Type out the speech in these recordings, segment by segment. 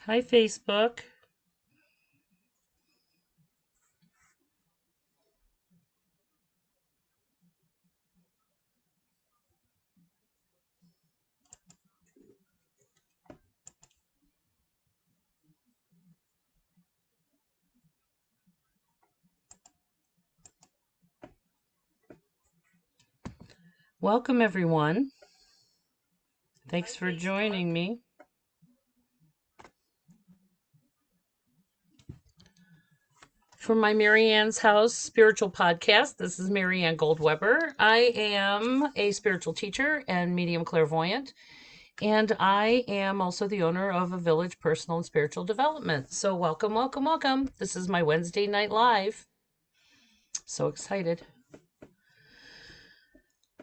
Hi, Facebook. Welcome, everyone. Thanks for joining me. For my Marianne's House spiritual podcast, this is Marianne Goldweber. I am a spiritual teacher and medium clairvoyant, and I am also the owner of a village personal and spiritual development. So, welcome, welcome, welcome. This is my Wednesday night live. So excited.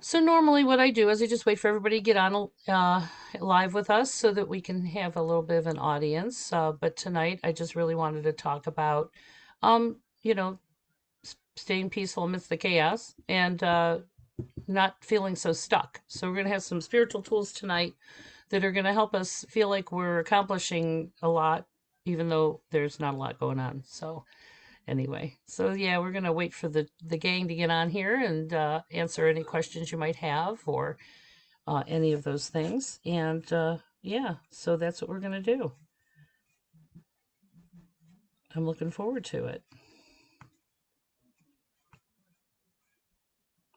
So normally what I do is I just wait for everybody to get on live with us so that we can have a little bit of an audience. But tonight I just really wanted to talk about, um, you know, staying peaceful amidst the chaos and not feeling so stuck. So we're going to have some spiritual tools tonight that are going to help us feel like we're accomplishing a lot, even though there's not a lot going on. So anyway, so yeah, we're gonna wait for the gang to get on here and answer any questions you might have or any of those things. And yeah, so that's what we're gonna do. I'm looking forward to it.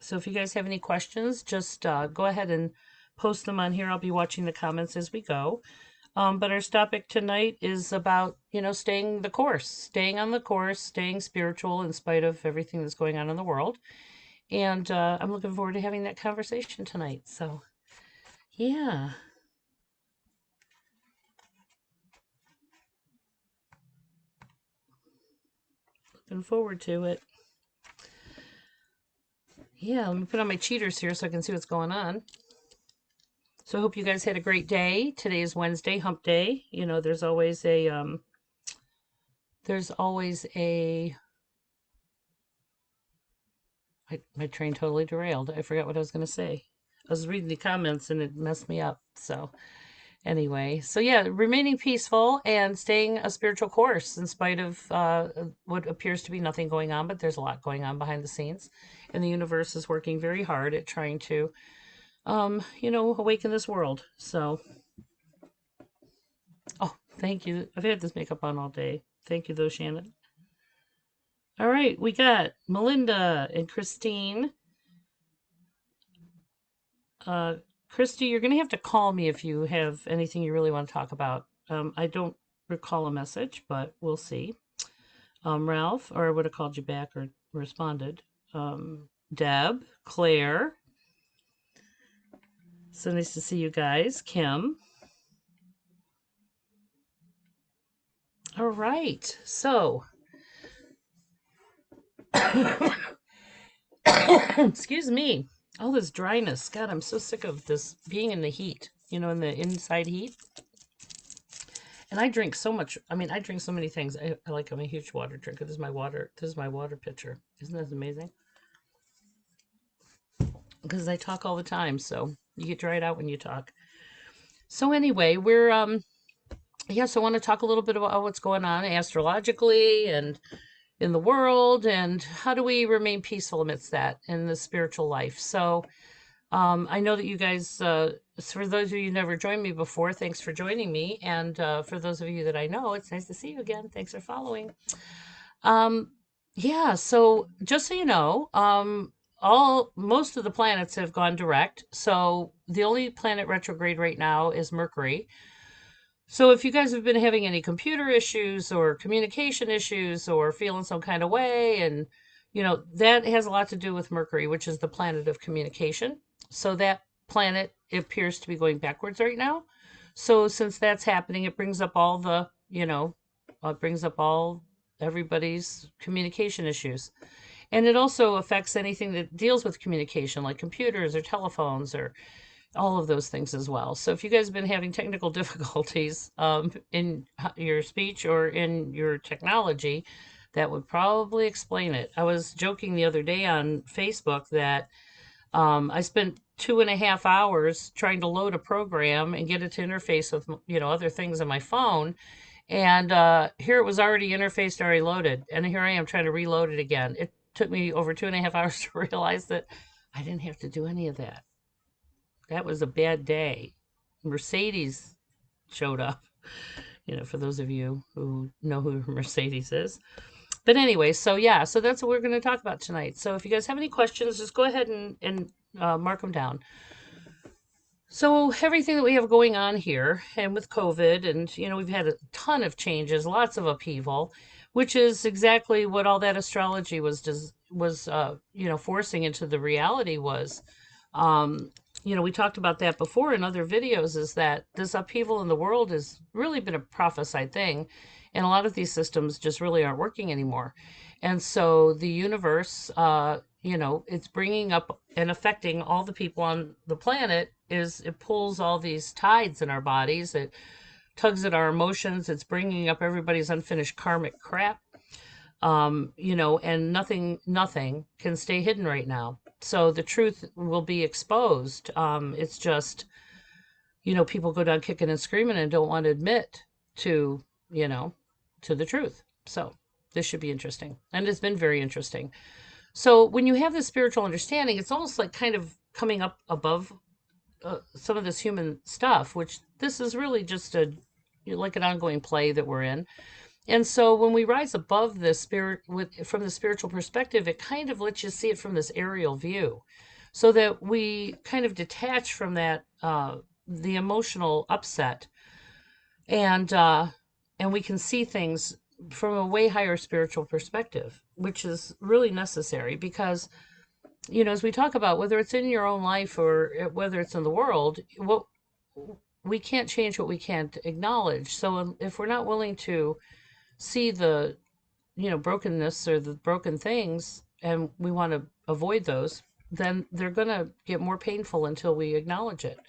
So if you guys have any questions, just go ahead and post them on here. I'll be watching the comments as we go. But our topic tonight is about, staying the course, staying on the course, staying spiritual in spite of everything that's going on in the world. And I'm looking forward to having that conversation tonight. So, yeah, looking forward to it. Yeah, let me put on my cheaters here so I can see what's going on. So I hope you guys had a great day. Today is Wednesday, hump day. There's always a my train totally derailed. I forgot what I was going to say. I was reading the comments and it messed me up. So anyway, so yeah, remaining peaceful and staying a spiritual course in spite of what appears to be nothing going on, but there's a lot going on behind the scenes. And the universe is working very hard at trying to, awaken this world. So, oh, thank you. I've had this makeup on all day. Thank you, though, Shannon. All right, we got Melinda and Christine. Uh, Christy, you're going to have to call me if you have anything you really want to talk about. I don't recall a message, but we'll see. Ralph, or I would have called you back or responded. Deb, Claire. So nice to see you guys. Kim. All right. So, excuse me. All this dryness. God, I'm so sick of this being in the heat, in the inside heat. And I drink so much. I mean, I drink so many things. I'm a huge water drinker. This is my water. This is my water pitcher. Isn't that amazing? Because I talk all the time, so you get dried out when you talk. So anyway, we're yes, I want to talk a little bit about what's going on astrologically and in the world, and how do we remain peaceful amidst that in the spiritual life. So I know that you guys, for those of you who never joined me before, thanks for joining me. And for those of you that I know, it's nice to see you again. Thanks for following. Um, yeah, so just so you know, most of the planets have gone direct. So the only planet retrograde right now is Mercury. So if you guys have been having any computer issues or communication issues or feeling some kind of way, and that has a lot to do with Mercury, which is the planet of communication. So that planet appears to be going backwards right now. So since that's happening, it brings up all it brings up all everybody's communication issues. And it also affects anything that deals with communication, like computers or telephones or all of those things as well. So if you guys have been having technical difficulties in your speech or in your technology, that would probably explain it. I was joking the other day on Facebook that I spent 2.5 hours trying to load a program and get it to interface with other things on my phone, And here it was already interfaced, already loaded. And here I am trying to reload it again. It took me over 2.5 hours to realize that I didn't have to do any of that. That was a bad day. Mercedes showed up, for those of you who know who Mercedes is. But anyway, so yeah, so that's what we're going to talk about tonight. So if you guys have any questions, just go ahead and mark them down. So everything that we have going on here, and with COVID, and we've had a ton of changes, lots of upheaval, which is exactly what all that astrology was forcing into the reality was. Um, we talked about that before in other videos, is that this upheaval in the world has really been a prophesied thing, and a lot of these systems just really aren't working anymore. And so the universe, it's bringing up and affecting all the people on the planet. Is it pulls all these tides in our bodies, it tugs at our emotions, it's bringing up everybody's unfinished karmic crap, and nothing can stay hidden right now. So the truth will be exposed. It's just, people go down kicking and screaming and don't want to admit to, to the truth. So this should be interesting. And it's been very interesting. So when you have this spiritual understanding, it's almost like kind of coming up above some of this human stuff, which this is really just like an ongoing play that we're in. And so when we rise above the spirit from the spiritual perspective, it kind of lets you see it from this aerial view, so that we kind of detach from that the emotional upset, and we can see things from a way higher spiritual perspective, which is really necessary because as we talk about, whether it's in your own life or whether it's in the world, what we can't change what we can't acknowledge. So if we're not willing to see the brokenness or the broken things, and we want to avoid those, then they're going to get more painful until we acknowledge it.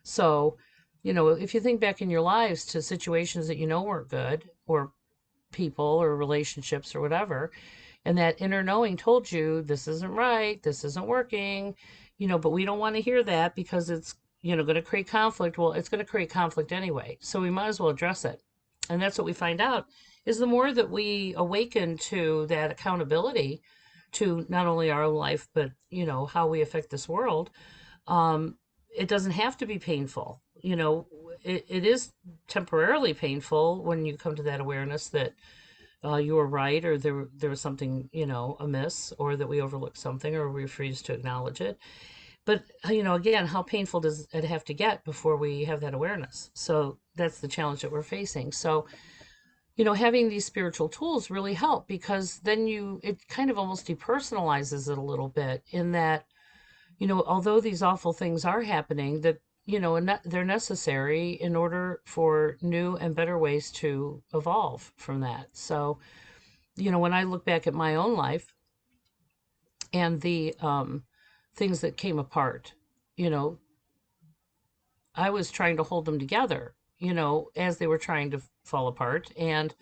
So if you think back in your lives to situations that weren't good, or people or relationships or whatever, and that inner knowing told you this isn't right, this isn't working, but we don't want to hear that because it's going to create conflict. Well, it's going to create conflict anyway, so we might as well address it. And that's what we find out, is the more that we awaken to that accountability to not only our own life, but how we affect this world. It doesn't have to be painful. It is temporarily painful when you come to that awareness that you were right, or there was something amiss, or that we overlooked something, or we refused to acknowledge it. But again, how painful does it have to get before we have that awareness? So that's the challenge that we're facing. So having these spiritual tools really help, because then it kind of almost depersonalizes it a little bit, in that although these awful things are happening, that they're necessary in order for new and better ways to evolve from that. So when I look back at my own life and the things that came apart, you know I was trying to hold them together, as they were trying to fall apart. And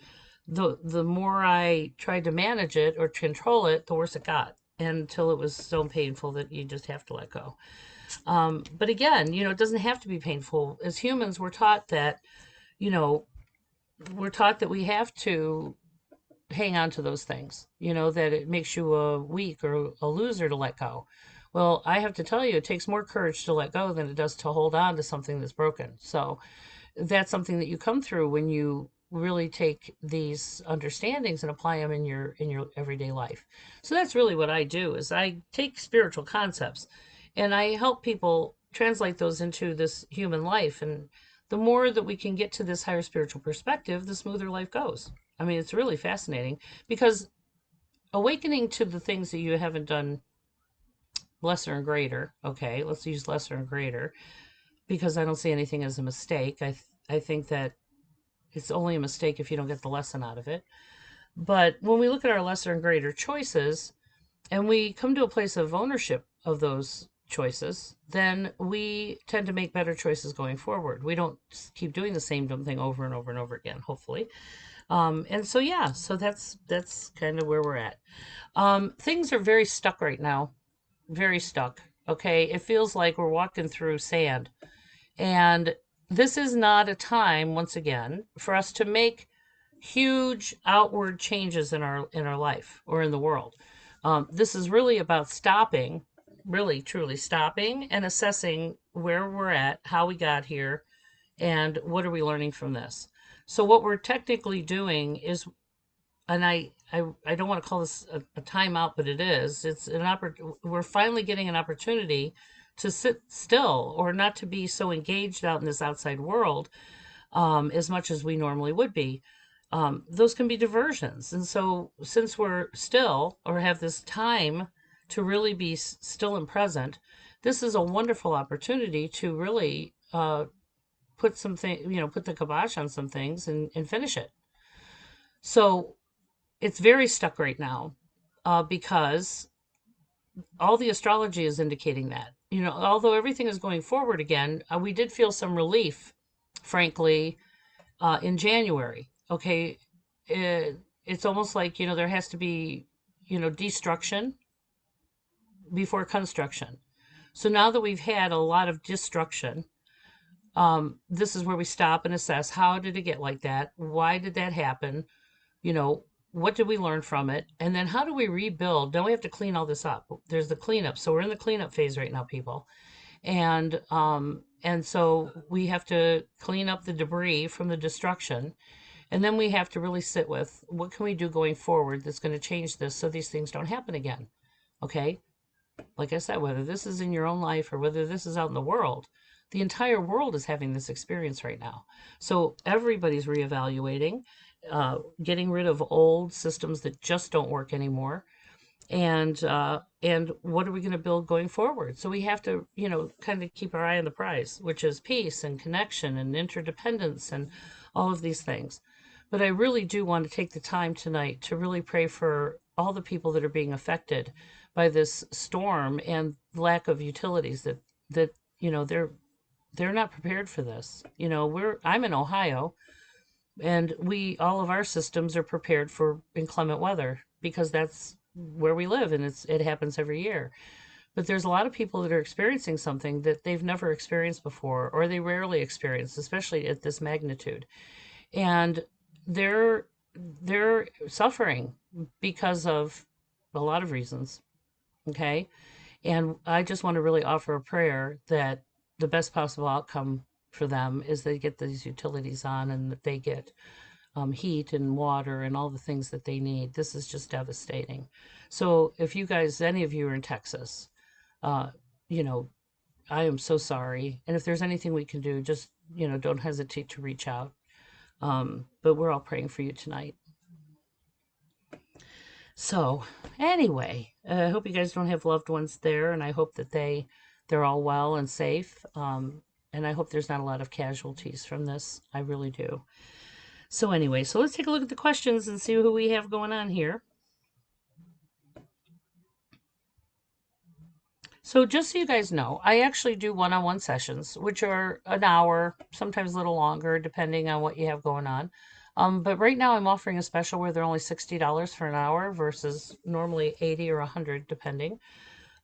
the more I tried to manage it or control it, the worse it got, until it was so painful that you just have to let go. But again, it doesn't have to be painful. As humans, you know, we're taught that we have to hang on to those things, that it makes you a weak or a loser to let go. Well, I have to tell you, it takes more courage to let go than it does to hold on to something that's broken. So that's something that you come through when you really take these understandings and apply them in your everyday life. So that's really what I do, is I take spiritual concepts and I help people translate those into this human life. And the more that we can get to this higher spiritual perspective, the smoother life goes. I mean, it's really fascinating, because awakening to the things that you haven't done, lesser and greater. Okay, let's use lesser and greater, because I don't see anything as a mistake. I think that it's only a mistake if you don't get the lesson out of it. But when we look at our lesser and greater choices, and we come to a place of ownership of those choices, then we tend to make better choices going forward. We don't keep doing the same dumb thing over and over and over again, hopefully. And so yeah, so that's kind of where we're at. Things are very stuck right now, very stuck. Okay, it feels like we're walking through sand, and this is not a time, once again, for us to make huge outward changes in our life or in the world. This is really about stopping, really truly stopping and assessing where we're at, how we got here, and what are we learning from this. So what we're technically doing is, and I don't want to call this a timeout, but it is. It's an we're finally getting an opportunity to sit still or not to be so engaged out in this outside world as much as we normally would be. Those can be diversions. And so, since we're still or have this time to really be still and present, this is a wonderful opportunity to really put something, put the kibosh on some things and finish it. So, it's very stuck right now because all the astrology is indicating that. Although everything is going forward again, we did feel some relief, frankly, in January. Okay, it's almost like there has to be destruction before construction. So now that we've had a lot of destruction, this is where we stop and assess how did it get like that? Why did that happen? You know, what did we learn from it? And then how do we rebuild? Don't we have to clean all this up? There's the cleanup. So we're in the cleanup phase right now, people. And so we have to clean up the debris from the destruction. And then we have to really sit with what can we do going forward that's going to change this so these things don't happen again. Okay? Like I said, whether this is in your own life or whether this is out in the world, the entire world is having this experience right now. So everybody's reevaluating, getting rid of old systems that just don't work anymore, and what are we going to build going forward. So we have to kind of keep our eye on the prize, which is peace and connection and interdependence and all of these things. But I really do want to take the time tonight to really pray for all the people that are being affected by this storm and lack of utilities, that they're not prepared for this. I'm in Ohio, and all of our systems are prepared for inclement weather because that's where we live, and it happens every year. But there's a lot of people that are experiencing something that they've never experienced before, or they rarely experience, especially at this magnitude. And they're suffering because of a lot of reasons. Okay. And I just want to really offer a prayer that the best possible outcome for them is they get these utilities on and that they get heat and water and all the things that they need. This is just devastating. So if you guys, any of you are in Texas, uh, you know, I am so sorry. And if there's anything we can do, just, don't hesitate to reach out. But we're all praying for you tonight. So anyway, I hope you guys don't have loved ones there, and I hope that they're all well and safe. And I hope there's not a lot of casualties from this. I really do. So anyway, so let's take a look at the questions and see who we have going on here. So just so you guys know, I actually do one-on-one sessions, which are an hour, sometimes a little longer, depending on what you have going on. But right now I'm offering a special where they're only $60 for an hour versus normally 80 or 100, depending.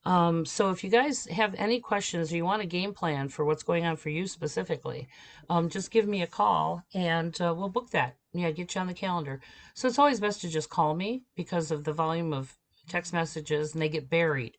So if you guys have any questions or you want a game plan for what's going on for you specifically, just give me a call and we'll book that. Yeah, get you on the calendar. So it's always best to just call me because of the volume of text messages and they get buried.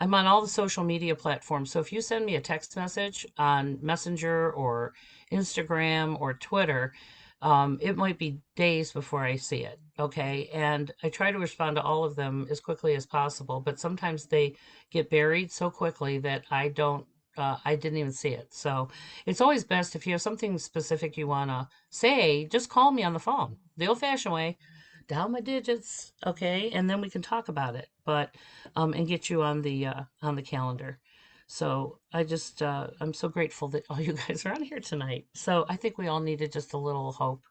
I'm on all the social media platforms. So if you send me a text message on Messenger or Instagram or Twitter, it might be days before I see it. Okay. And I try to respond to all of them as quickly as possible, but sometimes they get buried so quickly that I didn't even see it. So it's always best if you have something specific you want to say, just call me on the phone the old fashioned way, down my digits. Okay. And then we can talk about it, but, and get you on the calendar. So I'm so grateful that all you guys are on here tonight. So I think we all needed just a little hope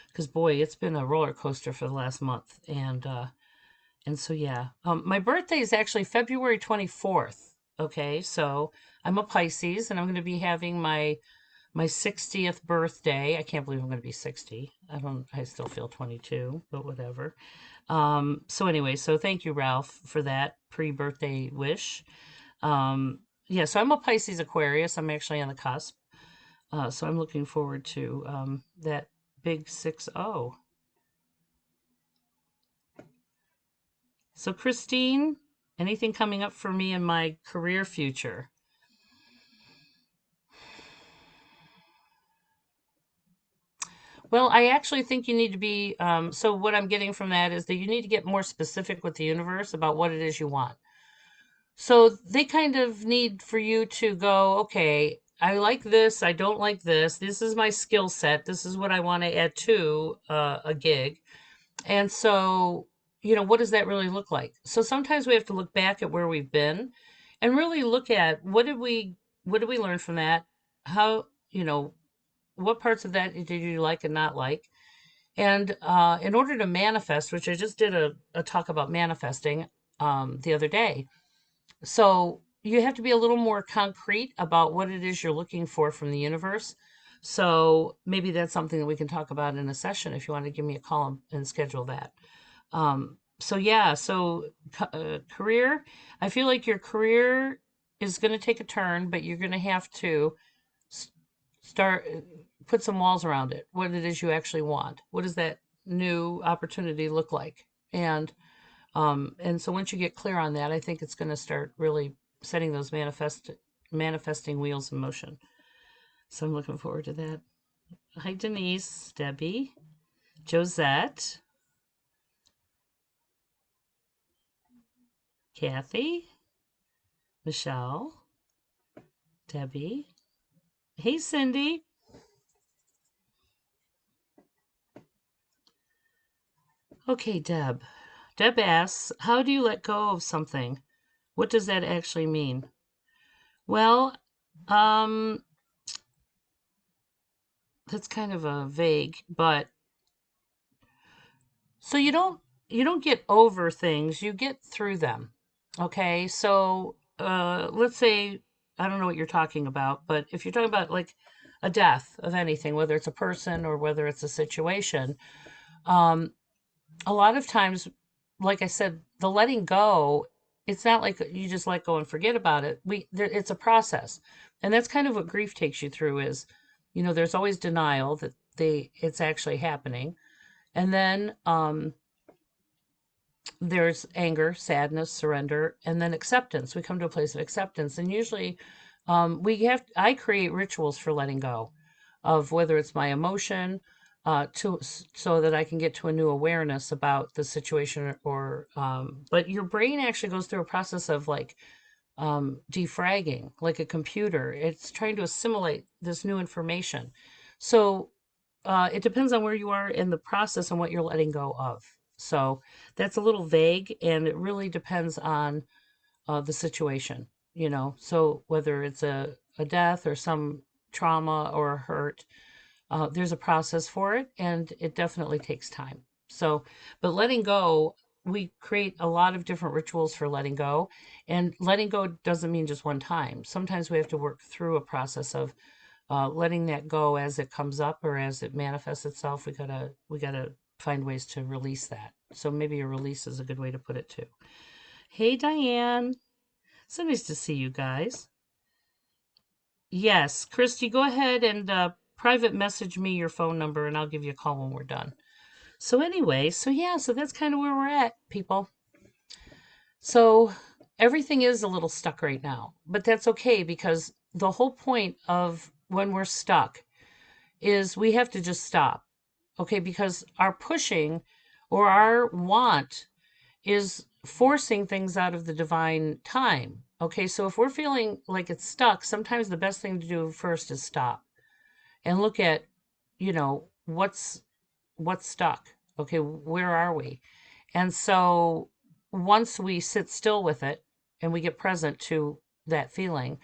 because boy, it's been a roller coaster for the last month. And so, yeah, my birthday is actually February 24th. Okay. So I'm a Pisces and I'm going to be having my 60th birthday. I can't believe I'm going to be 60. I still feel 22, but whatever. So anyway, so thank you, Ralph, for that pre-birthday wish. Yeah, so I'm a Pisces Aquarius. I'm actually on the cusp. So I'm looking forward to that big 6-0. So Christine, anything coming up for me in my career future? Well, I actually think you need to be, so what I'm getting from that is that you need to get more specific with the universe about what it is you want. So they kind of need for you to go, okay, I like this, I don't like this. This is my skill set. This is what I want to add to a gig. And so, what does that really look like? So sometimes we have to look back at where we've been and really look at what did we learn from that? How, what parts of that did you like and not like? And in order to manifest, which I just did a talk about manifesting the other day, so you have to be a little more concrete about what it is you're looking for from the universe. So maybe that's something that we can talk about in a session if you want to give me a call and schedule that. So yeah, so career, I feel like your career is going to take a turn, but you're going to have to start put some walls around it. What it is you actually want. What does that new opportunity look like? And so once you get clear on that, I think it's going to start really setting those manifesting wheels in motion. So I'm looking forward to that. Hi, Denise, Debbie, Josette, Kathy, Michelle, Debbie. Hey, Cindy. Okay, Deb. Deb asks, how do you let go of something? What does that actually mean? Well, um, that's kind of a vague, but so you don't get over things, you get through them. Okay? So, let's say I don't know what you're talking about, but if you're talking about like a death of anything, whether it's a person or whether it's a situation, um, a lot of times, like I said, the letting go, it's not like you just let go and forget about it. It's a process. And that's kind of what grief takes you through is, there's always denial that it's actually happening. And then there's anger, sadness, surrender, and then acceptance. We come to a place of acceptance. And usually I create rituals for letting go of whether it's my emotion, so that I can get to a new awareness about the situation but your brain actually goes through a process of like defragging, like a computer. It's trying to assimilate this new information. So it depends on where you are in the process and what you're letting go of. So that's a little vague, and it really depends on the situation. So whether it's a death or some trauma or a hurt, there's a process for it, and it definitely takes time. So, but letting go, we create a lot of different rituals for letting go, and letting go doesn't mean just one time. Sometimes we have to work through a process of letting that go as it comes up or as it manifests itself. We gotta find ways to release that. So maybe a release is a good way to put it too. Hey, Diane. So nice to see you guys. Yes, Christy, go ahead and private message me your phone number and I'll give you a call when we're done. So anyway, so yeah, so that's kind of where we're at, people. So everything is a little stuck right now, but that's okay because the whole point of when we're stuck is we have to just stop. Okay, because our pushing or our want is forcing things out of the divine time. Okay, so if we're feeling like it's stuck, sometimes the best thing to do first is stop and look at, what's stuck. Okay, where are we? And so once we sit still with it and we get present to that feeling,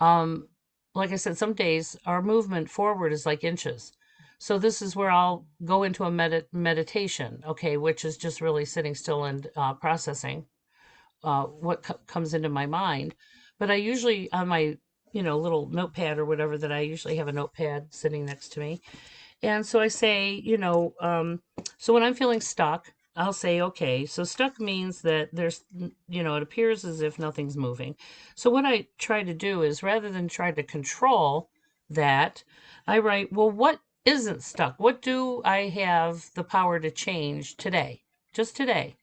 um, like I said, some days our movement forward is like inches. So this is where I'll go into a meditation, okay, which is just really sitting still and processing what comes into my mind. But I usually on my little notepad or whatever that I usually have a notepad sitting next to me, and so I say, so when I'm feeling stuck, I'll say, okay, so stuck means that it appears as if nothing's moving. So what I try to do is rather than try to control that, I write, well, what isn't stuck? What do I have the power to change today? Just today.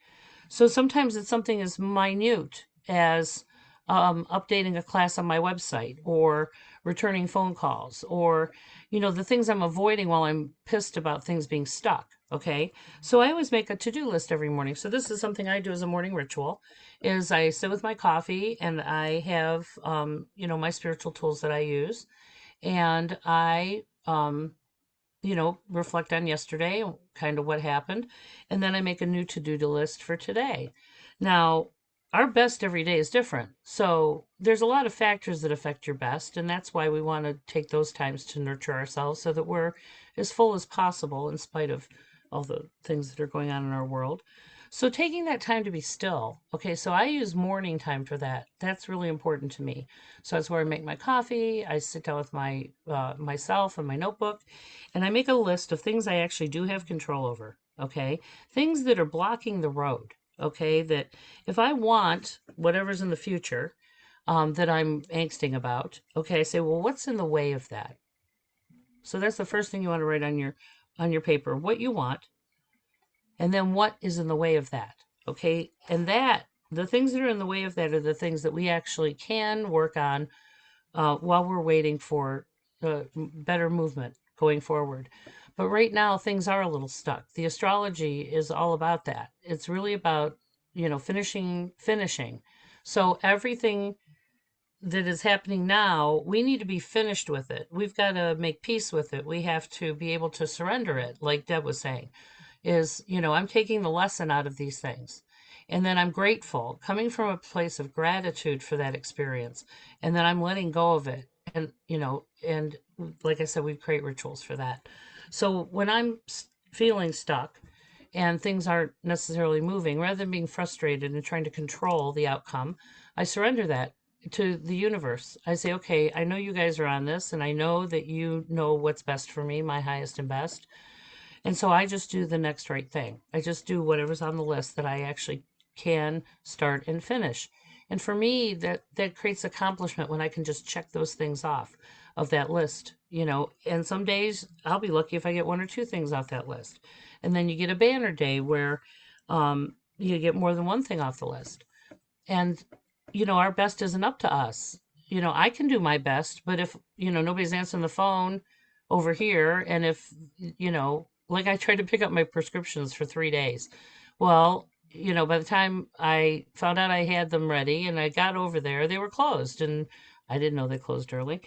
So sometimes it's something as minute as updating a class on my website, or returning phone calls, or, the things I'm avoiding while I'm pissed about things being stuck. Okay. So I always make a to-do list every morning. So this is something I do as a morning ritual, is I sit with my coffee and I have, my spiritual tools that I use, and I, reflect on yesterday, kind of what happened, and then I make a new to-do list for today. Now, our best every day is different. So there's a lot of factors that affect your best, and that's why we want to take those times to nurture ourselves so that we're as full as possible in spite of all the things that are going on in our world. So taking that time to be still. Okay, so I use morning time for that. That's really important to me. So that's where I make my coffee. I sit down with my myself and my notebook, and I make a list of things I actually do have control over. Okay, things that are blocking the road. Okay, that if I want whatever's in the future, that I'm angsting about, okay, I say, well, what's in the way of that? So that's the first thing you want to write on your paper, what you want, and then what is in the way of that. Okay, and that the things that are in the way of that are the things that we actually can work on while we're waiting for better movement going forward. But right now, things are a little stuck. The astrology is all about that. It's really about, finishing. So everything that is happening now, we need to be finished with it. We've got to make peace with it. We have to be able to surrender it, like Deb was saying, is, I'm taking the lesson out of these things. And then I'm grateful, coming from a place of gratitude for that experience. And then I'm letting go of it. And like I said, we create rituals for that. So when I'm feeling stuck and things aren't necessarily moving, rather than being frustrated and trying to control the outcome, I surrender that to the universe. I say, okay, I know you guys are on this, and I know that you know what's best for me, my highest and best. And so I just do the next right thing. I just do whatever's on the list that I actually can start and finish. And for me, that creates accomplishment when I can just check those things off of that list, And some days I'll be lucky if I get one or two things off that list. And then you get a banner day where you get more than one thing off the list. And our best isn't up to us. I can do my best, but if nobody's answering the phone over here, and if like I tried to pick up my prescriptions for 3 days, well, by the time I found out I had them ready and I got over there, they were closed, and I didn't know they closed early.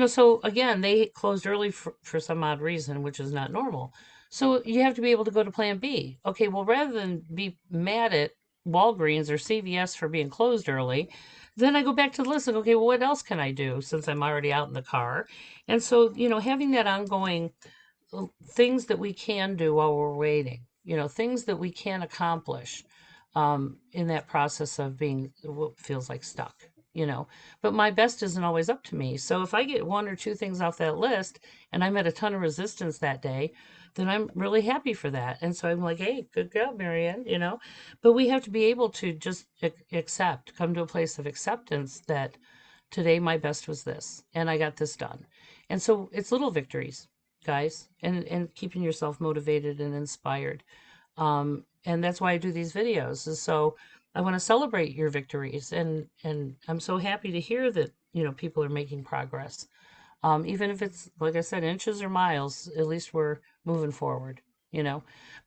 So again, they closed early for some odd reason, which is not normal. So you have to be able to go to plan B. Okay, well, rather than be mad at Walgreens or CVS for being closed early, then I go back to the list and, okay, well, what else can I do since I'm already out in the car? And so, having that ongoing things that we can do while we're waiting, things that we can accomplish in that process of being what feels like stuck, But my best isn't always up to me. So if I get one or two things off that list and I met a ton of resistance that day, then I'm really happy for that. And so I'm like, hey, good job, Marianne, But we have to be able to just accept, come to a place of acceptance that today my best was this, and I got this done. And so it's little victories, guys, and keeping yourself motivated and inspired. And that's why I do these videos, is so I want to celebrate your victories, and I'm so happy to hear that people are making progress. Even if it's, like I said, inches or miles, at least we're moving forward,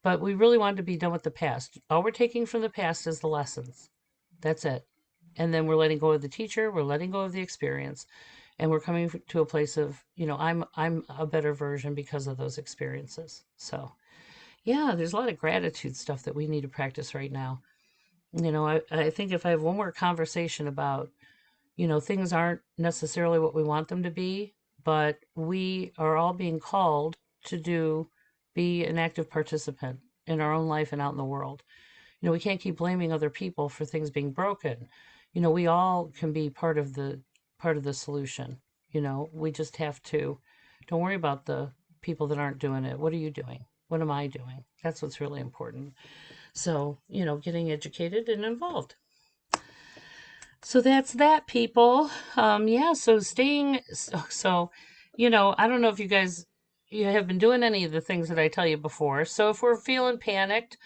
But we really want to be done with the past. All we're taking from the past is the lessons. That's it. And then we're letting go of the teacher, we're letting go of the experience, and we're coming to a place of, I'm a better version because of those experiences. So, yeah, there's a lot of gratitude stuff that we need to practice right now. I think if I have one more conversation about, things aren't necessarily what we want them to be, but we are all being called to be an active participant in our own life and out in the world. We can't keep blaming other people for things being broken. We all can be part of the solution. We just have to don't worry about the people that aren't doing it. What are you doing? What am I doing? That's what's really important. So, getting educated and involved. So that's that, people. Yeah, so I don't know if you guys you have been doing any of the things that I tell you before. So if we're feeling panicked,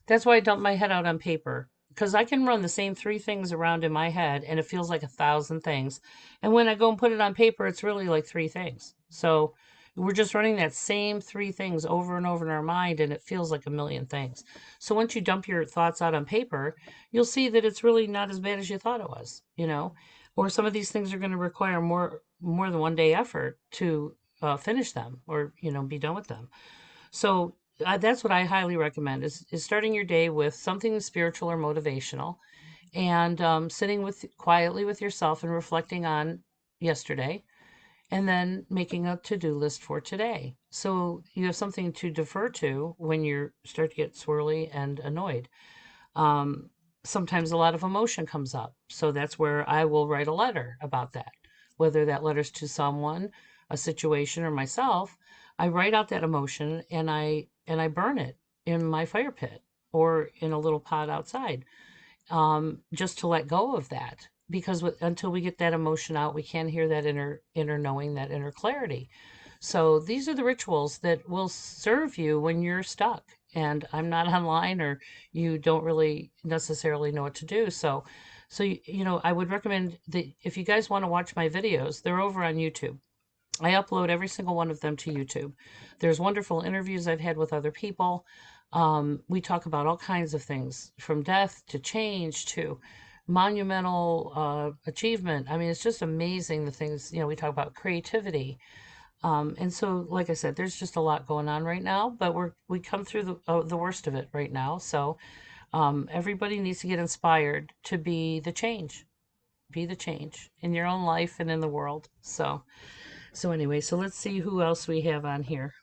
that's why I dump my head out on paper. because I can run the same three things around in my head and it feels like 1,000 things. And when I go and put it on paper, it's really like three things. So we're just running that same three things over and over in our mind and it feels like a million things. So once you dump your thoughts out on paper, you'll see that it's really not as bad as you thought it was, or some of these things are going to require more than 1 day effort to finish them or be done with them. So that's what I highly recommend is starting your day with something spiritual or motivational, and sitting with quietly with yourself and reflecting on yesterday, and then making a to-do list for today. So you have something to defer to when you start to get swirly and annoyed. Um, Sometimes a lot of emotion comes up. So that's where I will write a letter about that, whether that letter's to someone, a situation, or myself. I write out that emotion and I burn it in my fire pit or in a little pot outside, just to let go of that. Because until we get that emotion out, we can't hear that inner knowing, that inner clarity. So these are the rituals that will serve you when you're stuck and I'm not online or you don't really necessarily know what to do. So I would recommend that if you guys want to watch my videos, they're over on YouTube. I upload every single one of them to YouTube. There's wonderful interviews I've had with other people. We talk about all kinds of things from death to change to monumental achievement. I mean, it's just amazing the things, we talk about creativity. And so, like I said, there's just a lot going on right now, but we come through the worst of it right now. So everybody needs to get inspired to be the change in your own life and in the world. So anyway, so let's see who else we have on here.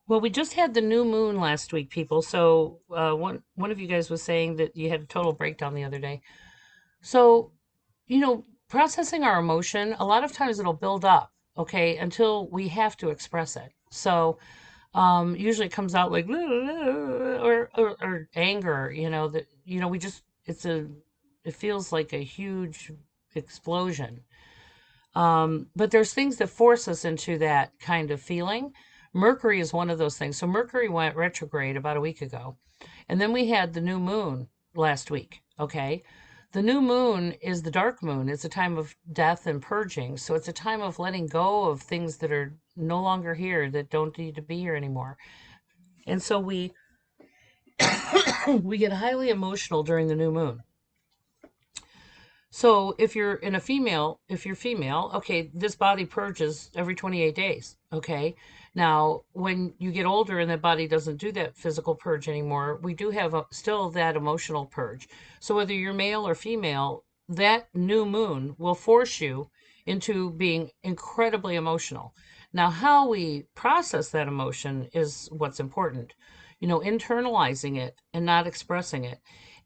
Well, we just had the new moon last week, people. So one of you guys was saying that you had a total breakdown the other day. So processing our emotion, a lot of times it'll build up, okay, until we have to express it. So usually it comes out like or anger, that we just it feels like a huge explosion. But there's things that force us into that kind of feeling. Mercury is one of those things. So Mercury went retrograde about a week ago. And then we had the new moon last week. Okay. The new moon is the dark moon. It's a time of death and purging. So it's a time of letting go of things that are no longer here, that don't need to be here anymore. And so we we get highly emotional during the new moon. So if you're female, okay, this body purges every 28 days. Okay. Now, when you get older and the body doesn't do that physical purge anymore, we do have still that emotional purge. So whether you're male or female, that new moon will force you into being incredibly emotional. Now, how we process that emotion is what's important. Internalizing it and not expressing it,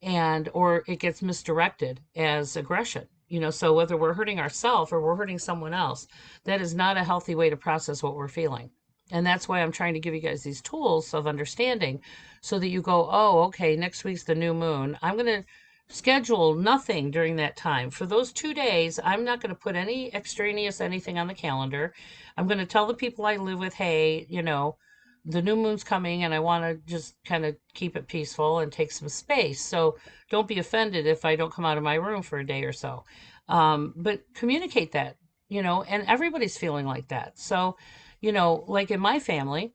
and or it gets misdirected as aggression. So whether we're hurting ourselves or we're hurting someone else, that is not a healthy way to process what we're feeling. And that's why I'm trying to give you guys these tools of understanding, so that you go, oh, okay, next week's the new moon. I'm going to schedule nothing during that time. For those 2 days, I'm not going to put any extraneous anything on the calendar. I'm going to tell the people I live with, hey, the new moon's coming and I want to just kind of keep it peaceful and take some space. So don't be offended if I don't come out of my room for a day or so. But communicate that, and everybody's feeling like that. So, like in my family,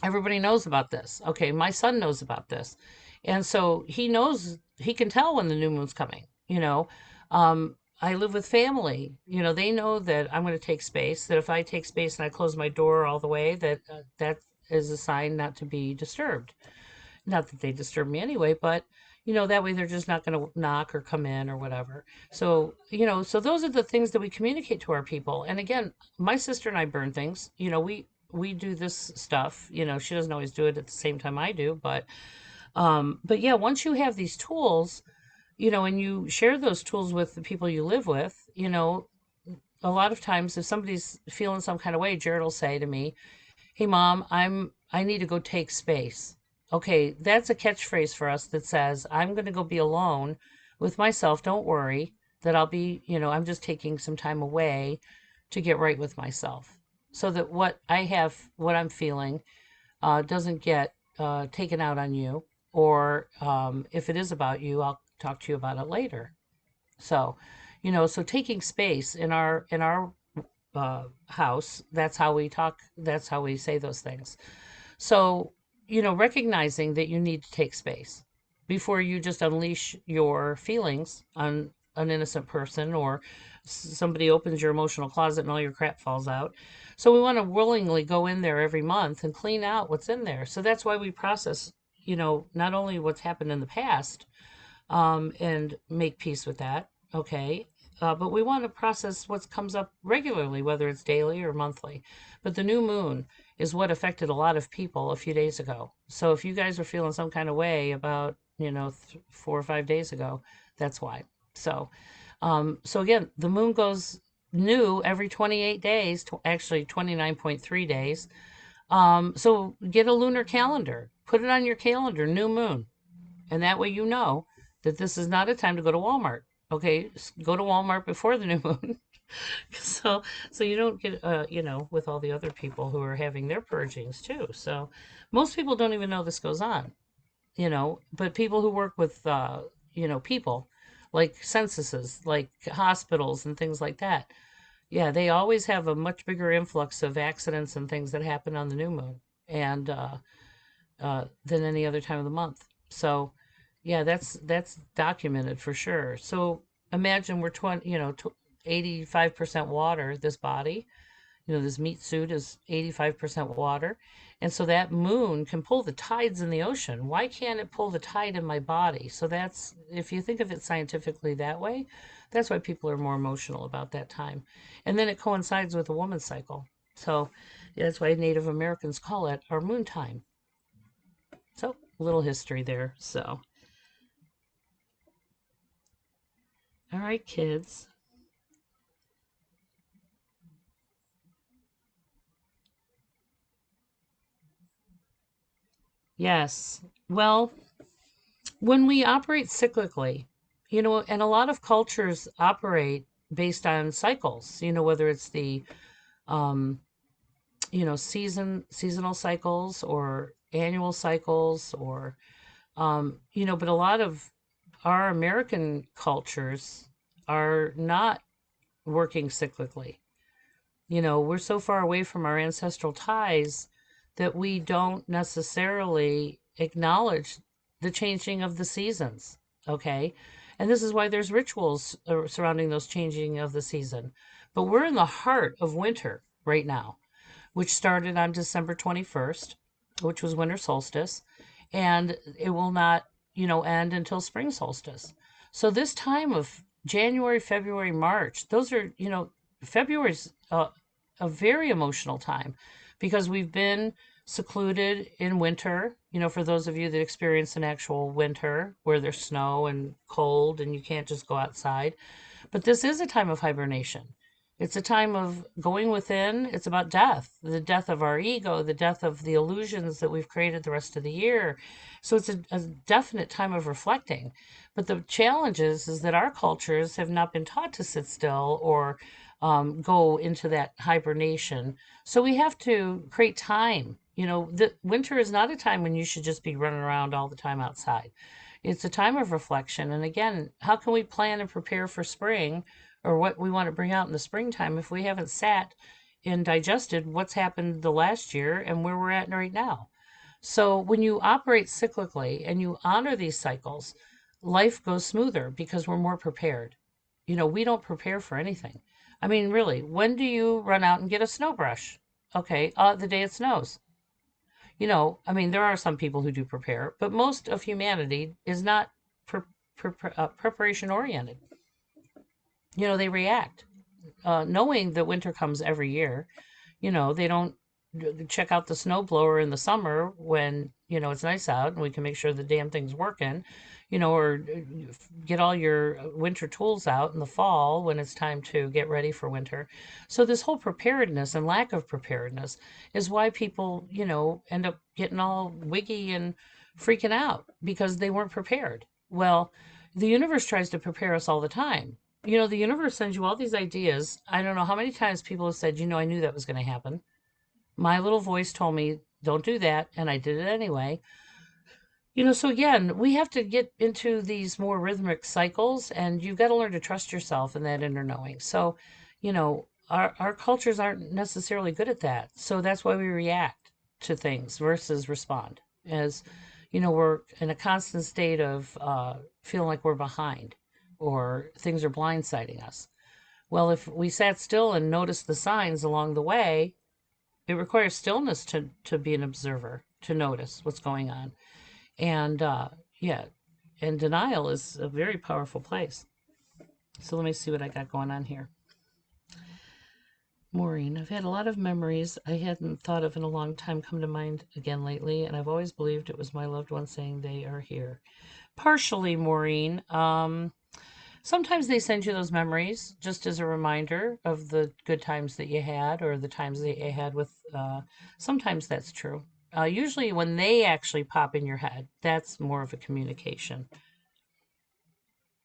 everybody knows about this. Okay, my son knows about this. And so he knows, he can tell when the new moon's coming. I live with family. They know that I'm going to take space, that if I take space and I close my door all the way, that is a sign not to be disturbed. Not that they disturb me anyway, but that way they're just not going to knock or come in or whatever. So those are the things that we communicate to our people. And again, my sister and I burn things. We do this stuff. She doesn't always do it at the same time I do, but yeah, once you have these tools, and you share those tools with the people you live with, a lot of times if somebody's feeling some kind of way, Jared will say to me, hey mom, I need to go take space. Okay, that's a catchphrase for us that says, I'm going to go be alone with myself. Don't worry. that I'll be, I'm just taking some time away to get right with myself so that what I'm feeling, doesn't get taken out on you. Or if it is about you, I'll talk to you about it later. So, so taking space in our house, that's how we talk. That's how we say those things. So, recognizing that you need to take space before you just unleash your feelings on an innocent person, or somebody opens your emotional closet and all your crap falls out. So we want to willingly go in there every month and clean out what's in there. So that's why we process, not only what's happened in the past, and make peace with that. Okay. But we want to process what comes up regularly, whether it's daily or monthly. But the new moon is what affected a lot of people a few days ago. So if you guys are feeling some kind of way about, 4 or 5 days ago, that's why. So, so again, the moon goes new every 28 days, actually 29.3 days. So get a lunar calendar, put it on your calendar, new moon. And that way that this is not a time to go to Walmart. Okay, go to Walmart before the new moon. so so you don't get with all the other people who are having their purgings too. So most people don't even know this goes on, but people who work with people, like censuses, like hospitals and things like that. Yeah, they always have a much bigger influx of accidents and things that happen on the new moon, and than any other time of the month. So, yeah, that's documented for sure. So imagine we're 85% water. This body, this meat suit is 85% water, and so that moon can pull the tides in the ocean. Why can't it pull the tide in my body? So that's, if you think of it scientifically that way, that's why people are more emotional about that time, and then it coincides with a woman's cycle. So yeah, that's why Native Americans call it our moon time. So, a little history there. So, all right, kids. Yes. Well, when we operate cyclically, and a lot of cultures operate based on cycles, whether it's the, um, seasonal cycles or annual cycles, or, but a lot of our American cultures are not working cyclically. We're so far away from our ancestral ties that we don't necessarily acknowledge the changing of the seasons. Okay. And this is why there's rituals surrounding those changing of the season. But we're in the heart of winter right now, which started on December 21st, which was winter solstice, and it will not, end until spring solstice. So this time of January, February, March, those are, February's a very emotional time because we've been secluded in winter. For those of you that experience an actual winter where there's snow and cold and you can't just go outside. But this is a time of hibernation. It's a time of going within. It's about death, the death of our ego, the death of the illusions that we've created the rest of the year. So it's a definite time of reflecting. But the challenge is that our cultures have not been taught to sit still or go into that hibernation. So we have to create time. The winter is not a time when you should just be running around all the time outside. It's a time of reflection. And again, how can we plan and prepare for spring or what we want to bring out in the springtime if we haven't sat and digested what's happened the last year and where we're at right now? So when you operate cyclically and you honor these cycles, life goes smoother because we're more prepared. We don't prepare for anything. I mean, really, when do you run out and get a snow brush? Okay, the day it snows. I mean, there are some people who do prepare, but most of humanity is not preparation oriented. They react, knowing that winter comes every year. They don't check out the snow blower in the summer when, it's nice out and we can make sure the damn thing's working, or get all your winter tools out in the fall when it's time to get ready for winter. So this whole preparedness and lack of preparedness is why people, end up getting all wiggy and freaking out because they weren't prepared. Well, the universe tries to prepare us all the time. the universe sends you all these ideas. I don't know how many times people have said, I knew that was going to happen. My little voice told me, don't do that. And I did it anyway. So again, we have to get into these more rhythmic cycles, and you've got to learn to trust yourself in that inner knowing. So, our cultures aren't necessarily good at that. So that's why we react to things versus respond. As we're in a constant state of feeling like we're behind or things are blindsiding us. Well, if we sat still and noticed the signs along the way, it requires stillness to be an observer, to notice what's going on. And yeah, and denial is a very powerful place. So let me see what I got going on here. Maureen, I've had a lot of memories I hadn't thought of in a long time come to mind again lately, and I've always believed it was my loved ones saying they are here. Partially, Maureen. Sometimes they send you those memories just as a reminder of the good times that you had or the times that you had with. Sometimes that's true. Usually, when they actually pop in your head, that's more of a communication.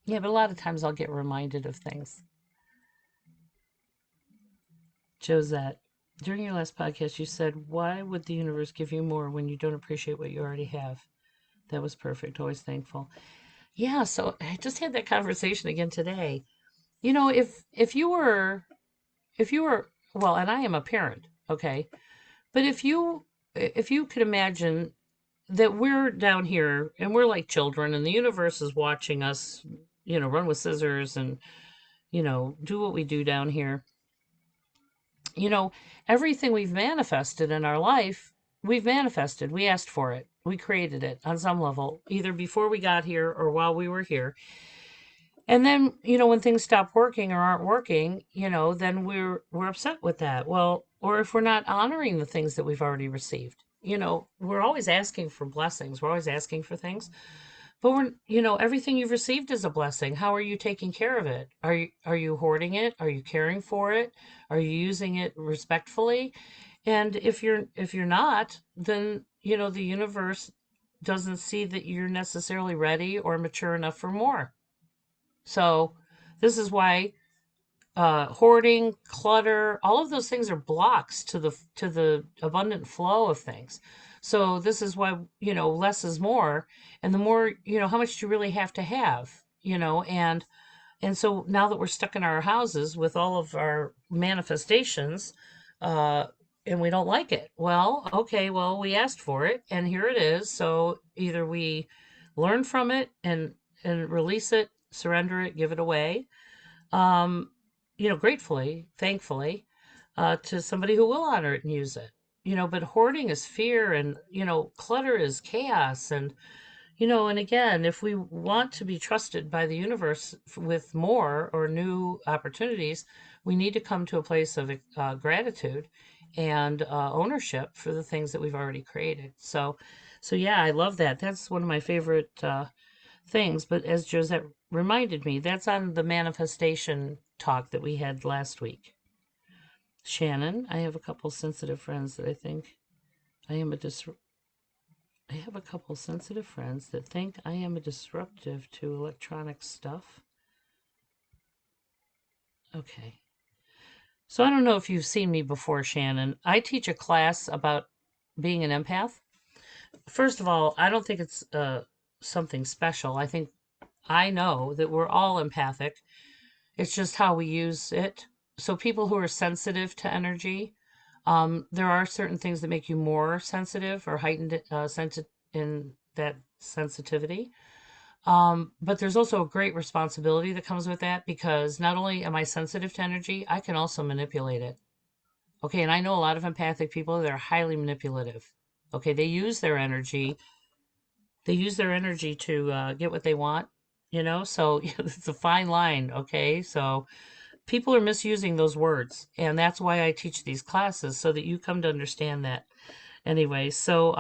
Yeah, but a lot of times I'll get reminded of things. Josette, during your last podcast, you said, why would the universe give you more when you don't appreciate what you already have? That was perfect. Always thankful. Yeah, so I just had that conversation again today. If you were well, and I am a parent, okay? But if you could imagine that we're down here and we're like children and the universe is watching us, run with scissors and, do what we do down here. you know, Everything we've manifested in our life, we've manifested. We asked for it. We created it on some level, either before we got here or while we were here. And then, when things stop working or aren't working, then we're upset with that. Well, or if we're not honoring the things that we've already received. We're always asking for blessings. We're always asking for things. But everything you've received is a blessing. How are you taking care of it? Are you hoarding it? Are you caring for it? Are you using it respectfully? And if you're not, then the universe doesn't see that you're necessarily ready or mature enough for more. So this is why hoarding, clutter, all of those things are blocks to the abundant flow of things. So this is why less is more, and the more how much do you really have to have, and so now that we're stuck in our houses with all of our manifestations, uh, and we don't like it, well, okay, well we asked for it, and here it is. So either we learn from it and release it, surrender it, give it away, um, gratefully, thankfully, to somebody who will honor it and use it. But hoarding is fear, and clutter is chaos, and again, if we want to be trusted by the universe with more or new opportunities, we need to come to a place of gratitude and ownership for the things that we've already created. So yeah, I love that. That's one of my favorite things. But as Josette reminded me, that's on the manifestation talk that we had last week. Shannon, I have a couple sensitive friends that I think I am a dis- I have a couple sensitive friends that think I am a disruptive to electronic stuff. Okay. So I don't know if you've seen me before, Shannon. I teach a class about being an empath. First of all, I don't think it's something special. I know that we're all empathic. It's just how we use it. So people who are sensitive to energy, there are certain things that make you more sensitive or heightened in that sensitivity. But there's also a great responsibility that comes with that, because not only am I sensitive to energy, I can also manipulate it. Okay, and I know a lot of empathic people that are highly manipulative. Okay, they use their energy to get what they want, so it's a fine line. Okay, so people are misusing those words, and that's why I teach these classes, so that you come to understand that. Anyway, so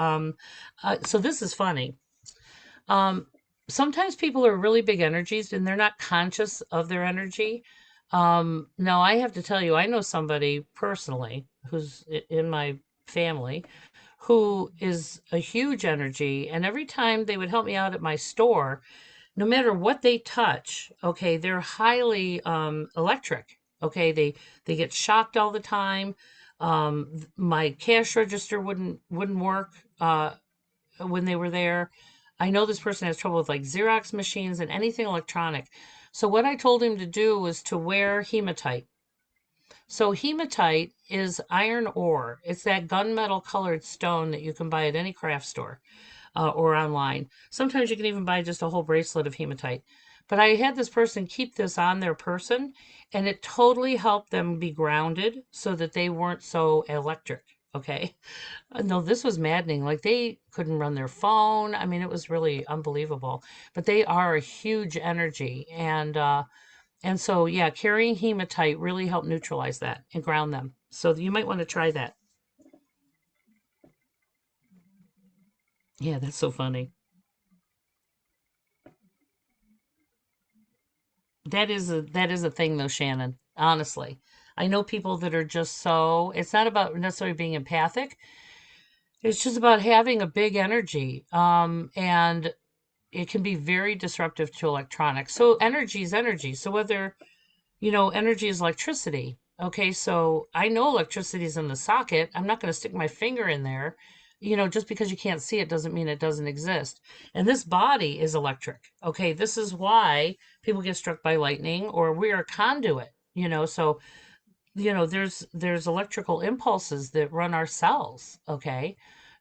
this is funny. um Sometimes people are really big energies and they're not conscious of their energy. Now I have to tell you, I know somebody personally who's in my family who is a huge energy, and every time they would help me out at my store, no matter what they touch, okay, they're highly electric. Okay, they get shocked all the time. My cash register wouldn't work when they were there. I know this person has trouble with like Xerox machines and anything electronic. So what I told him to do was to wear hematite. So hematite is iron ore. It's that gunmetal colored stone that you can buy at any craft store or online. Sometimes you can even buy just a whole bracelet of hematite. But I had this person keep this on their person, and it totally helped them be grounded so that they weren't so electric. Okay. No, this was maddening. Like they couldn't run their phone. I mean, it was really unbelievable. But they are a huge energy, and so yeah, carrying hematite really helped neutralize that and ground them. So you might want to try that. Yeah, that's so funny. That is a thing though, Shannon. Honestly, I know people that are just so. It's not about necessarily being empathic. It's just about having a big energy. And it can be very disruptive to electronics. So energy is energy. So whether energy is electricity. Okay, so I know electricity is in the socket. I'm not going to stick my finger in there. Just because you can't see it doesn't mean it doesn't exist. And this body is electric. Okay, this is why people get struck by lightning or we are a conduit. So there's electrical impulses that run our cells. Okay,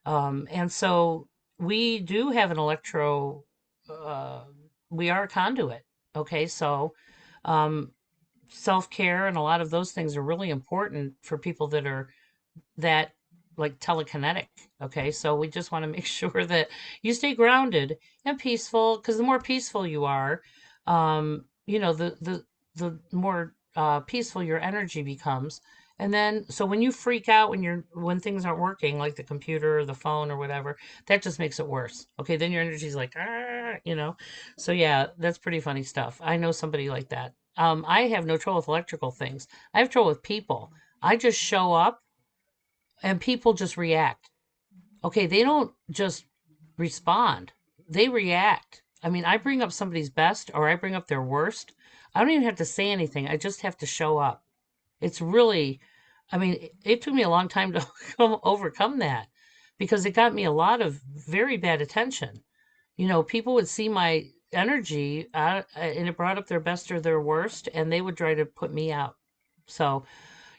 and so we do have an uh, we are a conduit. Okay, so um, self care and a lot of those things are really important for people that are that like telekinetic. Okay, so we just want to make sure that you stay grounded and peaceful because the more peaceful you are, the more peaceful your energy becomes. And then, so when you freak out when things aren't working, like the computer or the phone or whatever, that just makes it worse. Okay, then your energy's like, ah. So yeah, that's pretty funny stuff. I know somebody like that. I have no trouble with electrical things. I have trouble with people. I just show up and people just react. Okay, they don't just respond, they react. I mean, I bring up somebody's best or I bring up their worst. I don't even have to say anything, I just have to show up. It's really, I mean, it took me a long time to overcome that because it got me a lot of very bad attention. People would see my energy and it brought up their best or their worst, and they would try to put me out. So,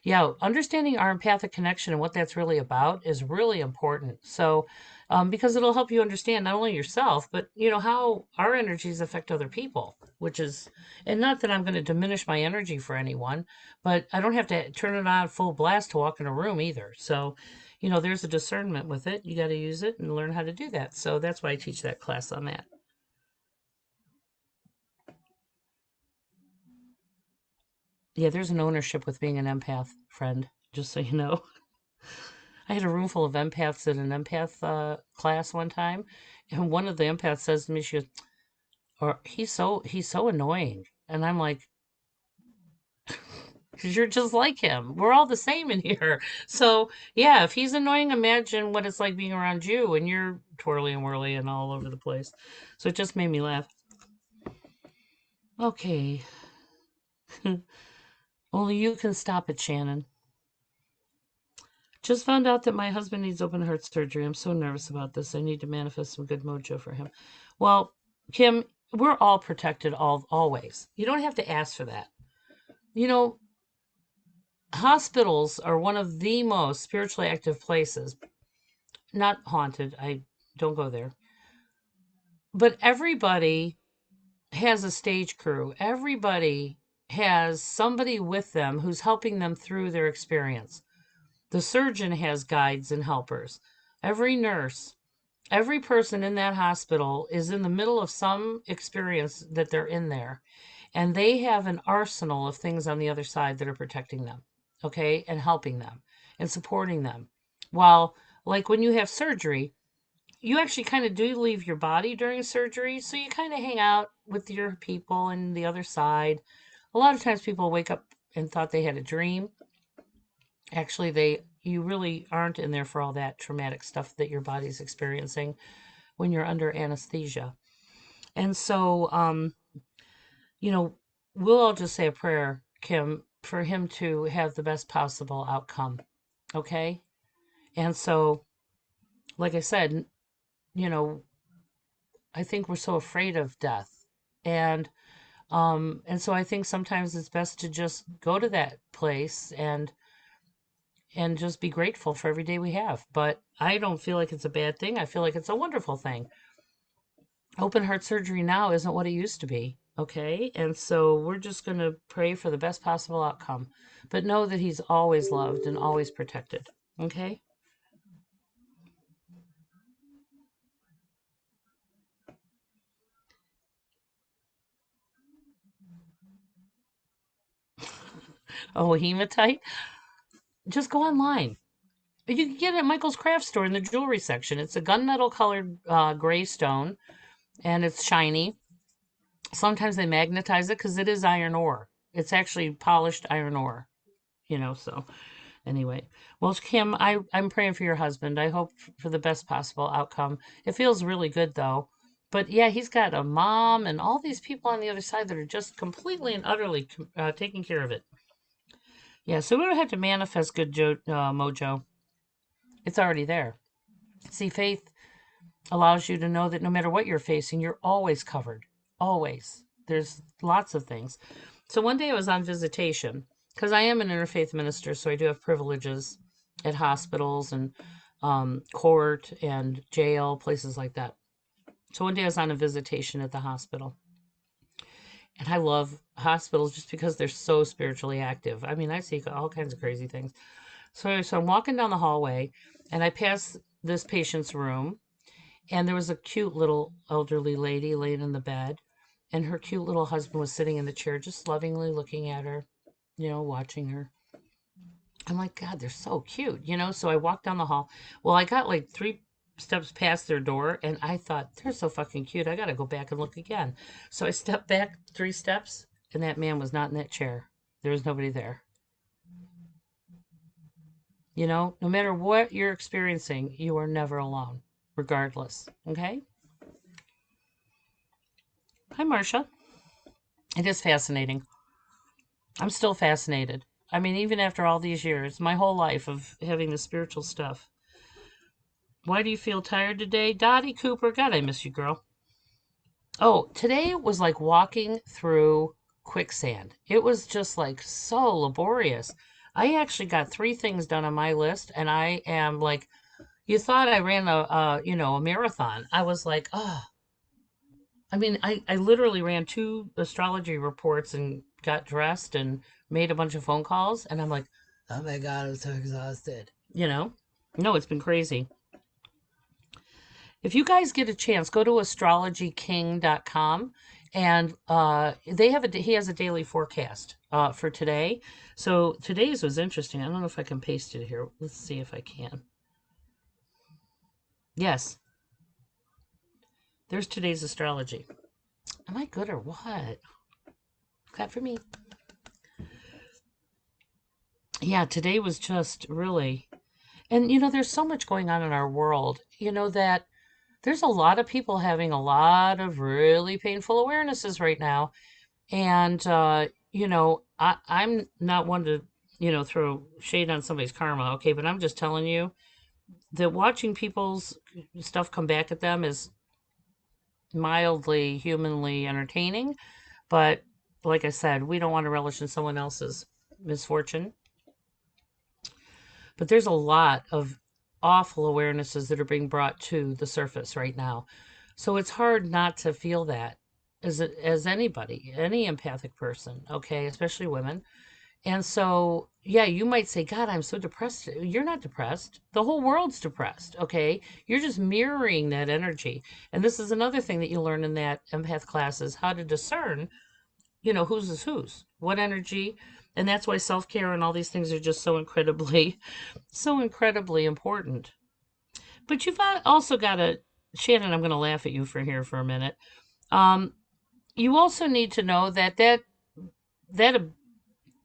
yeah, understanding our empathic connection and what that's really about is really important. So, because it'll help you understand not only yourself, but how our energies affect other people, which is, and not that I'm going to diminish my energy for anyone, but I don't have to turn it on full blast to walk in a room either. So, there's a discernment with it. You got to use it and learn how to do that. So that's why I teach that class on that. Yeah, there's an ownership with being an empath, friend, just so you know. I had a room full of empaths at an empath class one time, and one of the empaths says to me, "She goes, or he's so annoying," and I'm like, "Because you're just like him. We're all the same in here." So yeah, if he's annoying, imagine what it's like being around you, and you're twirly and whirly and all over the place. So it just made me laugh. Okay, only you can stop it, Shannon. Just found out that my husband needs open heart surgery. I'm so nervous about this. I need to manifest some good mojo for him. Well, Kim, we're all protected always. You don't have to ask for that. You know, hospitals are one of the most spiritually active places. Not haunted. I don't go there. But everybody has a stage crew. Everybody has somebody with them who's helping them through their experience. The surgeon has guides and helpers. Every nurse, every person in that hospital is in the middle of some experience that they're in there, and they have an arsenal of things on the other side that are protecting them, okay, and helping them and supporting them. While, like when you have surgery, you actually kind of do leave your body during surgery, so you kind of hang out with your people and the other side. A lot of times people wake up and thought they had a dream. Actually, you really aren't in there for all that traumatic stuff that your body's experiencing when you're under anesthesia. And so, you know, we'll all just say a prayer, Kim, for him to have the best possible outcome. Okay. And so, like I said, you know, I think we're so afraid of death. And so I think sometimes it's best to just go to that place and just be grateful for every day we have. But I don't feel like it's a bad thing. I feel like it's a wonderful thing. Open heart surgery now isn't what it used to be. Okay. And so we're just going to pray for the best possible outcome, but know that he's always loved and always protected. Okay. Oh, hematite? Just go online. You can get it at Michael's craft store in the jewelry section. It's a gunmetal colored gray stone and it's shiny. Sometimes they magnetize it because it is iron ore. It's actually polished iron ore, so anyway. Well, Kim, I'm praying for your husband. I hope for the best possible outcome. It feels really good though. But yeah, he's got a mom and all these people on the other side that are just completely and utterly taking care of it. Yeah, so we don't have to manifest good mojo. It's already there. See, faith allows you to know that no matter what you're facing, you're always covered. Always. There's lots of things. So one day I was on visitation because I am an interfaith minister, so I do have privileges at hospitals and court and jail, places like that. So one day I was on a visitation at the hospital. And I love hospitals just because they're so spiritually active. I mean, I see all kinds of crazy things. So I'm walking down the hallway and I pass this patient's room and there was a cute little elderly lady laying in the bed, and her cute little husband was sitting in the chair, just lovingly looking at her, watching her. I'm like, God, they're so cute. So I walked down the hall. Well, I got like 3 steps past their door, and I thought, they're so fucking cute. I got to go back and look again. So I stepped back 3 steps, and that man was not in that chair. There was nobody there. No matter what you're experiencing, you are never alone, regardless. Okay? Hi, Marcia. It is fascinating. I'm still fascinated. I mean, even after all these years, my whole life of having the spiritual stuff. Why do you feel tired today? Dottie Cooper, God, I miss you, girl. Oh, today was like walking through quicksand. It was just like so laborious. I actually got 3 things done on my list, and I am like, you thought I ran a marathon. I was like, oh, I mean, I literally ran 2 astrology reports and got dressed and made a bunch of phone calls. And I'm like, oh my God, I'm so exhausted. No, it's been crazy. If you guys get a chance, go to astrologyking.com and he has a daily forecast for today. So today's was interesting. I don't know if I can paste it here. Let's see if I can. Yes, there's today's astrology. Am I good or what? Clap for me. Yeah, today was just really, and there's so much going on in our world, that there's a lot of people having a lot of really painful awarenesses right now. And, I'm not one to, throw shade on somebody's karma, okay, but I'm just telling you that watching people's stuff come back at them is mildly humanly entertaining. But like I said, we don't want to relish in someone else's misfortune. But there's a lot of awful awarenesses that are being brought to the surface right now. So it's hard not to feel that as anybody, any empathic person, okay, especially women. And so, yeah, you might say, God, I'm so depressed. You're not depressed. The whole world's depressed, okay? You're just mirroring that energy. And this is another thing that you learn in that empath class is how to discern, whose is whose, what energy. And that's why self-care and all these things are just so incredibly important. But you've also got to, Shannon, I'm going to laugh at you for here for a minute. Um, you also need to know that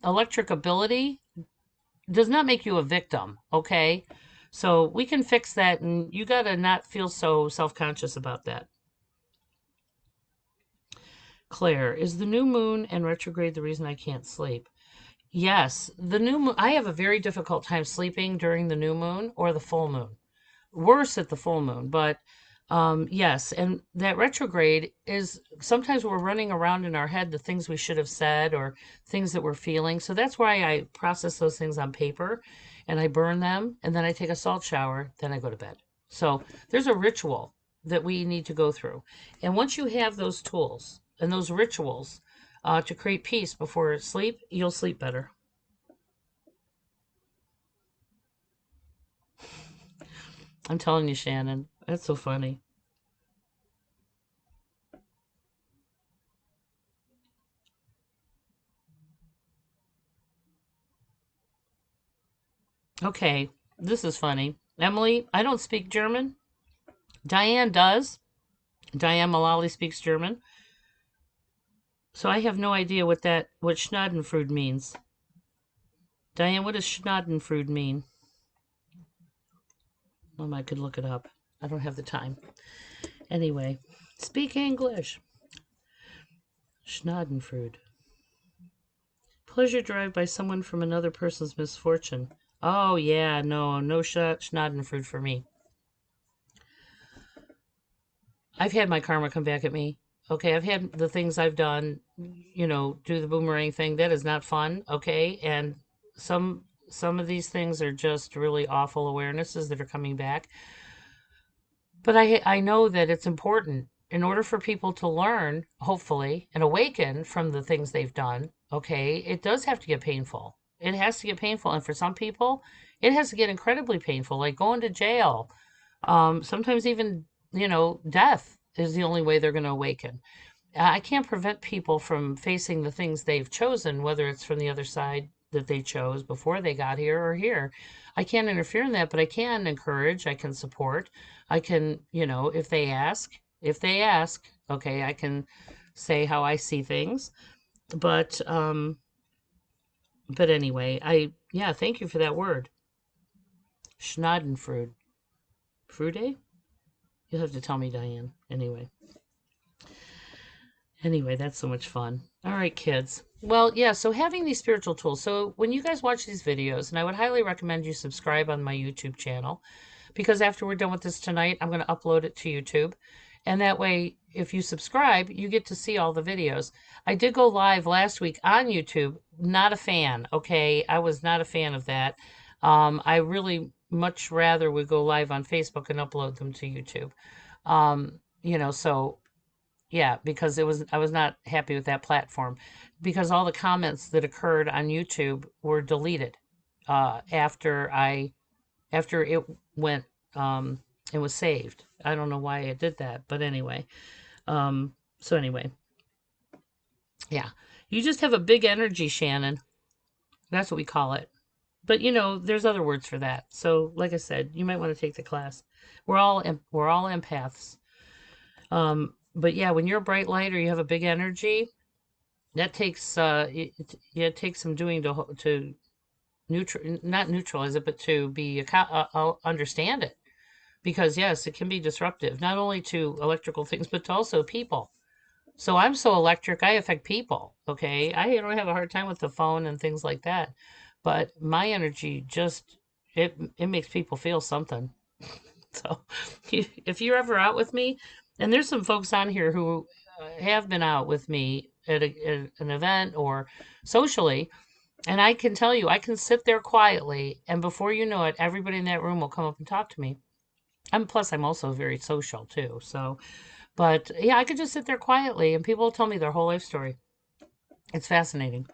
electric ability does not make you a victim, okay? So we can fix that, and you got to not feel so self-conscious about that. Claire, is the new moon and retrograde the reason I can't sleep? Yes, the new moon. I have a very difficult time sleeping during the new moon or the full moon. Worse at the full moon, but yes, and that retrograde is sometimes we're running around in our head the things we should have said or things that we're feeling. So that's why I process those things on paper and I burn them and then I take a salt shower, then I go to bed. So there's a ritual that we need to go through. And once you have those tools and those rituals to create peace before sleep, you'll sleep better. I'm telling you, Shannon, that's so funny. Okay, this is funny. Emily, I don't speak German. Diane does. Diane Mullally speaks German. So I have no idea what Schadenfreude means. Diane, what does Schadenfreude mean? I could look it up. I don't have the time. Anyway, speak English. Schadenfreude. Pleasure derived by someone from another person's misfortune. Oh, yeah, no Schadenfreude for me. I've had my karma come back at me. Okay, I've had the things I've done, do the boomerang thing. That is not fun, okay? And some of these things are just really awful awarenesses that are coming back. But I know that it's important in order for people to learn, hopefully, and awaken from the things they've done, okay? It does have to get painful. It has to get painful, and for some people, it has to get incredibly painful, like going to jail. Sometimes even, death is the only way they're going to awaken. I can't prevent people from facing the things they've chosen, whether it's from the other side that they chose before they got here or here. I can't interfere in that, but I can encourage, I can support, I can, if they ask, okay, I can say how I see things. But anyway, yeah, thank you for that word. Schadenfreude. Frude? You'll have to tell me, Diane. Anyway, that's so much fun. All right, kids. Well, yeah, so having these spiritual tools. So when you guys watch these videos, and I would highly recommend you subscribe on my YouTube channel, because after we're done with this tonight, I'm going to upload it to YouTube. And that way, if you subscribe, you get to see all the videos. I did go live last week on YouTube. Not a fan, okay? I was not a fan of that. I really much rather would go live on Facebook and upload them to YouTube. So yeah, because I was not happy with that platform because all the comments that occurred on YouTube were deleted after it went it was saved. I don't know why it did that, but anyway. So anyway, yeah. You just have a big energy, Shannon. That's what we call it. But there's other words for that. So like I said, you might want to take the class. We're all empaths. But yeah, when you're a bright light or you have a big energy, that takes it takes some doing to not neutralize it, but to be understand it. Because yes, it can be disruptive, not only to electrical things, but to also people. So I'm so electric, I affect people. Okay, I don't have a hard time with the phone and things like that, but my energy just it makes people feel something. So if you're ever out with me, and there's some folks on here who have been out with me at an event or socially, and I can tell you, I can sit there quietly, and before you know it, everybody in that room will come up and talk to me. And plus, I'm also very social too. So, but yeah, I could just sit there quietly, and people will tell me their whole life story. It's fascinating.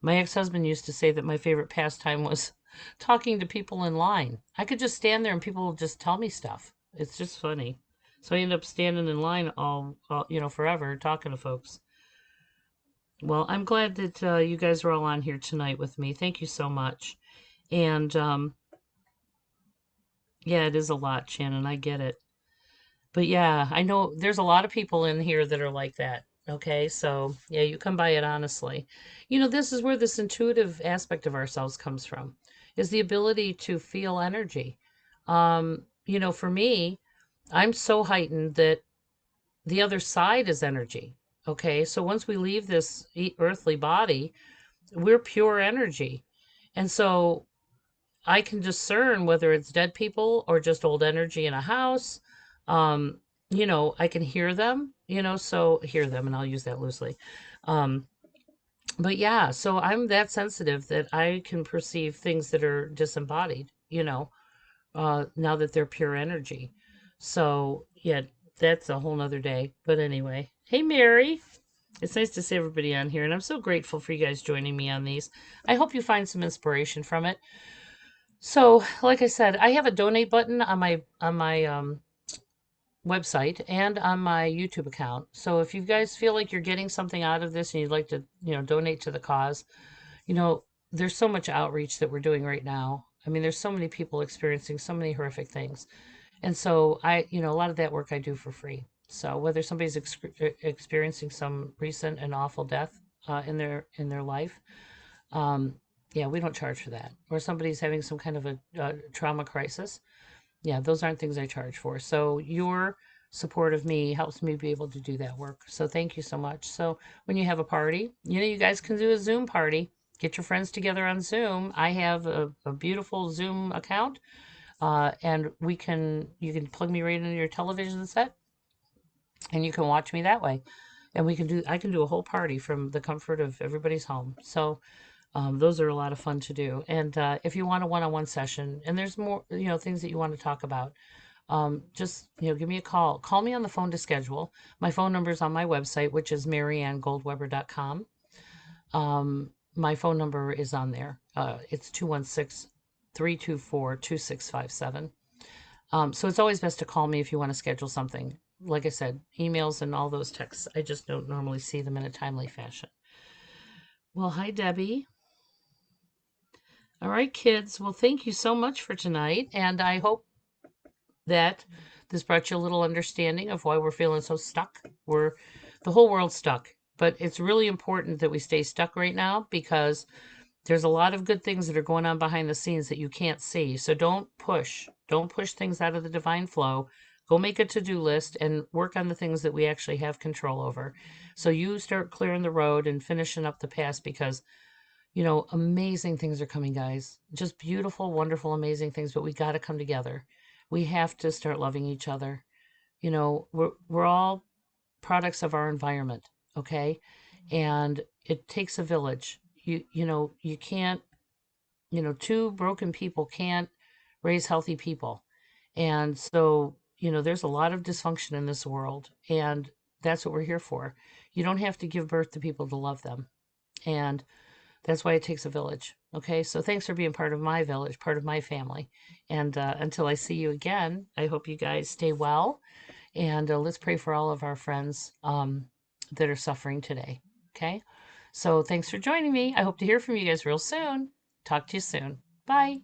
My ex-husband used to say that my favorite pastime was talking to people in line. I could just stand there and people would just tell me stuff. It's just funny. So I ended up standing in line all forever talking to folks. Well, I'm glad that you guys are all on here tonight with me. Thank you so much. And yeah, it is a lot, Shannon. I get it. But yeah, I know there's a lot of people in here that are like that. Okay, so yeah, you come by it honestly. This is where this intuitive aspect of ourselves comes from, is the ability to feel energy. For me, I'm so heightened that the other side is energy. Okay, so once we leave this earthly body, we're pure energy. And so I can discern whether it's dead people or just old energy in a house. Um, I can hear them, so hear them, and I'll use that loosely. Um, but yeah, so I'm that sensitive that I can perceive things that are disembodied, now that they're pure energy. So yeah, that's a whole nother day. But anyway, hey, Mary. It's nice to see everybody on here, and I'm so grateful for you guys joining me on these. I hope you find some inspiration from it. So, like I said, I have a donate button on my website and on my YouTube account. So if you guys feel like you're getting something out of this and you'd like to, donate to the cause, you know, there's so much outreach that we're doing right now. I mean, there's so many people experiencing so many horrific things. And so a lot of that work I do for free. So whether somebody's experiencing some recent and awful death in their life, um, yeah, we don't charge for that. Or somebody's having some kind of a trauma crisis. Yeah, those aren't things I charge for. So your support of me helps me be able to do that work. So thank you so much. So when you have a party, you guys can do a Zoom party. Get your friends together on Zoom. I have a beautiful Zoom account, and you can plug me right into your television set, and you can watch me that way. And I can do a whole party from the comfort of everybody's home. So those are a lot of fun to do. And if you want a one-on-one session, and there's more, things that you want to talk about, just give me a call. Call me on the phone to schedule. My phone number is on my website, which is mariannegoldweber.com. My phone number is on there. It's 216-324-2657. So it's always best to call me if you want to schedule something. Like I said, emails and all those texts, I just don't normally see them in a timely fashion. Well, hi, Debbie. All right, kids. Well, thank you so much for tonight. And I hope that this brought you a little understanding of why we're feeling so stuck. The whole world's stuck. But it's really important that we stay stuck right now because there's a lot of good things that are going on behind the scenes that you can't see. So don't push. Don't push things out of the divine flow. Go make a to-do list and work on the things that we actually have control over. So you start clearing the road and finishing up the past because amazing things are coming, guys. Just beautiful, wonderful, amazing things, but we got to come together. We have to start loving each other. We're all products of our environment, okay? And it takes a village. You can't, two broken people can't raise healthy people. And so, there's a lot of dysfunction in this world, and that's what we're here for. You don't have to give birth to people to love them. And that's why it takes a village. Okay, so thanks for being part of my village, part of my family. And until I see you again, I hope you guys stay well. And let's pray for all of our friends that are suffering today. Okay, so thanks for joining me. I hope to hear from you guys real soon. Talk to you soon. Bye.